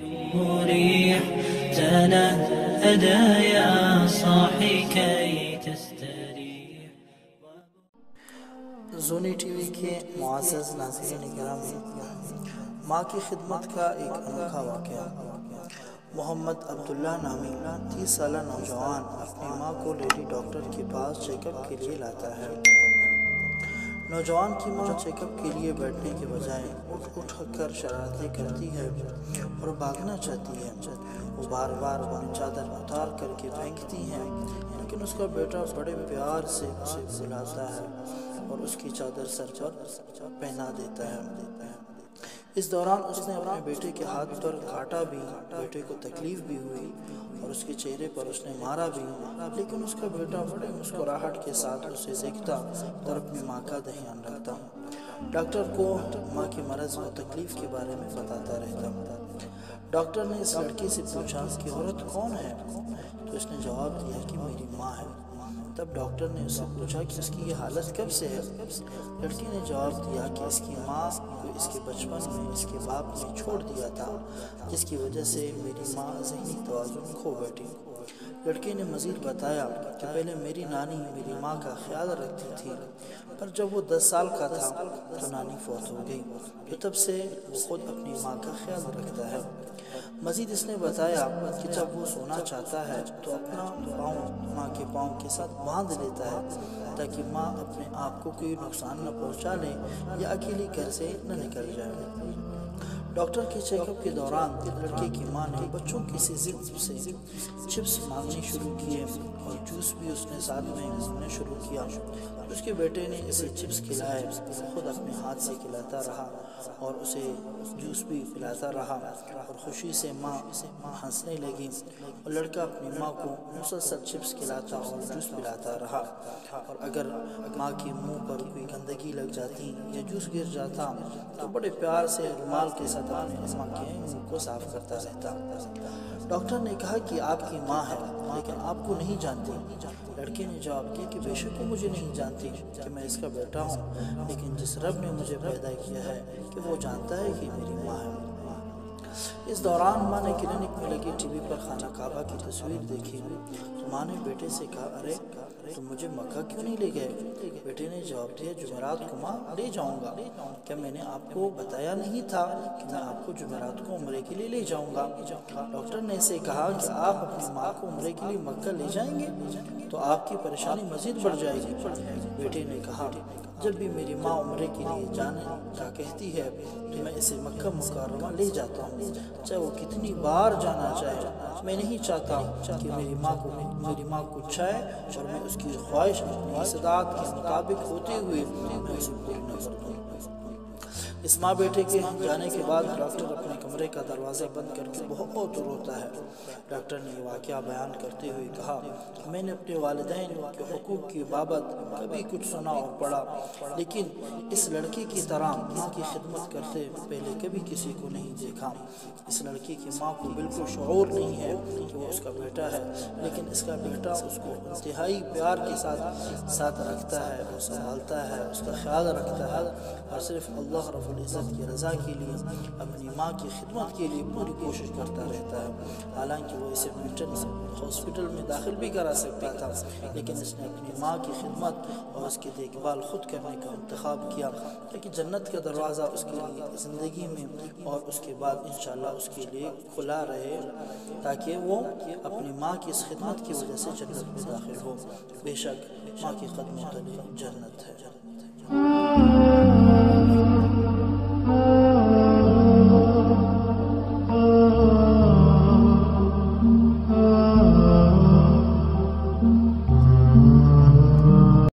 مريح تنهدى يا صاحي كي تستريح. زونی T V کے معزز ناظرین گرامی، ماں کی خدمت کا ایک انوکھا واقعہ۔ محمد عبداللہ نامی 30 سالہ نوجوان اپنی ماں کو لیڈی ڈاکٹر کے پاس چیک اپ کے لیے لاتا ہے۔ نوجوان کی ماں چیک اپ کے لیے بیٹھنے کے بجائے اٹھ کر شرارتیں کرتی ہے اور بھاگنا چاہتی ہے۔ وہ بار بار اپنی چادر اتار کر کے پھینکتی ہیں، لیکن اس کا بیٹا بڑے پیار سے اسے بلاتا ہے اور اس کی چادر سر پر پہنا دیتا ہے۔ اس دوران اس نے اپنے بیٹے کے ہاتھ پر کاٹا بھی، بیٹے کو تکلیف بھی ہوئی اور اس کے چہرے پر اس نے مارا بھی، لیکن اس کا بیٹا بڑے مسکراہٹ کے ساتھ اسے دیکھتا اور اپنی ماں کا دھیان رکھتا۔ ڈاکٹر کو ماں کے مرض و تکلیف کے بارے میں بتاتا رہتا۔ ڈاکٹر نے اس لڑکی سے پوچھا کہ عورت کون ہے؟ تو اس نے جواب دیا کہ میری ماں ہے۔ تب ڈاکٹر نے اس سے پوچھا کہ اس کی یہ حالت کب سے ہے؟ لڑکی نے جواب دیا کہ اس کی ماں کو اس کے بچپن میں اس کے باپ نے چھوڑ دیا تھا، جس کی وجہ سے میری ماں ذہنی توازن کھو بیٹھی۔ لڑکی نے مزید بتایا کہ پہلے میری نانی میری ماں کا خیال رکھتی تھی، پر جب وہ 10 سال کا تھا تو نانی فوت ہو گئی، تو تب سے وہ خود اپنی ماں کا خیال رکھتا ہے۔ مزید اس نے بتایا کہ جب وہ سونا چاہتا ہے تو اپنا پاؤں ماں کے پاؤں کے ساتھ باندھ لیتا ہے تاکہ ماں اپنے آپ کو کوئی نقصان نہ پہنچا لے یا اکیلی گھر سے نہ نکل جائے۔ ڈاکٹر کے چیک اپ کے دوران لڑکے کی ماں نے بچوں کی سی ضد سے چپس مانگنے شروع کیے اور جوس بھی اس نے ساتھ میں مانگنا شروع کیا۔ اس کے بیٹے نے اسے چپس کھلائے، خود اپنے ہاتھ سے کھلاتا رہا اور اسے جوس بھی پلاتا رہا اور خوشی سے ماں ہنسنے لگی اور لڑکا اپنی ماں کو مسلسل چپس کھلاتا اور جوس پلاتا رہا، اور اگر ماں کے منہ پر کوئی گندگی لگ جاتی یا جوس گر جاتا تو بڑے پیار سے رومال کے ساتھ اپنے ماں کے منہ کو صاف کرتا رہتا۔ ڈاکٹر نے کہا کہ آپ کی ماں ہے لیکن آپ کو نہیں جانتی۔ لڑکے نے جواب دیا کہ بے شک وہ مجھے نہیں جانتی کہ میں اس کا بیٹا ہوں، لیکن جس رب نے مجھے پیدا کیا ہے کہ وہ جانتا ہے کہ میری ماں ہے۔ اس دوران ماں نے کلینک میں لگی ٹی وی پر خانہ کعبہ کی تصویر دیکھی۔ ماں نے بیٹے سے کہا، ارے تم مجھے مکہ کیوں نہیں لے گئے؟ بیٹے نے جواب دیا، جمعرات کو ماں لے جاؤں گا۔ کیا میں نے آپ کو بتایا نہیں تھا کہ میں آپ کو جمعرات کو عمرے کے لیے لے جاؤں گا؟ ڈاکٹر نے اسے کہا کہ آپ اپنی ماں کو عمرے کے لیے مکہ لے جائیں گے تو آپ کی پریشانی مزید بڑھ جائے گی۔ بیٹے نے کہا، جب بھی میری ماں عمرے کے لیے جانے کا کہتی ہے تو میں اسے مکہ مکرمہ لے جاتا ہوں، چاہے وہ کتنی بار جانا چاہے۔ میں نہیں چاہتا کہ میری ماں کو چاہے اور میں اس کی خواہش اپنی استطاعت کے مطابق ہوتے ہوئے میں اسے پوری نہ کر دوں۔ اس ماں بیٹے کے جانے کے بعد ڈاکٹر اپنے کمرے کا دروازہ بند کر کے بہت روتا ہے۔ ڈاکٹر نے یہ واقعہ بیان کرتے ہوئے کہا، میں نے اپنے والدین کے حقوق کی بابت کبھی کچھ سنا اور پڑھا، لیکن اس لڑکی کی طرح ماں کی خدمت کرتے پہلے کبھی کسی کو نہیں دیکھا۔ اس لڑکی کی ماں کو بالکل شعور نہیں ہے کہ وہ اس کا بیٹا ہے، لیکن اس کا بیٹا اس کو انتہائی پیار کے ساتھ رکھتا ہے اور سنبھالتا ہے، اس کا خیال رکھتا ہے اور صرف اللہ رب العزت کی رضا کے لیے اپنی ماں کی خدمت کے لیے پوری کوشش کرتا رہتا ہے۔ حالانکہ وہ اسے ہاسپٹل میں داخل بھی کرا سکتا تھا، لیکن اس نے اپنی ماں کی خدمت اور اس کی دیکھ بھال خود کرنے کا انتخاب کیا تاکہ جنت کا دروازہ اس کے لیے زندگی میں اور اس کے بعد انشاءاللہ اس کے لیے کھلا رہے، تاکہ وہ اپنی ماں کی اس خدمت کی وجہ سے جنت میں داخل ہو۔ بے شک ماں کی خدمت علی جنت ہے۔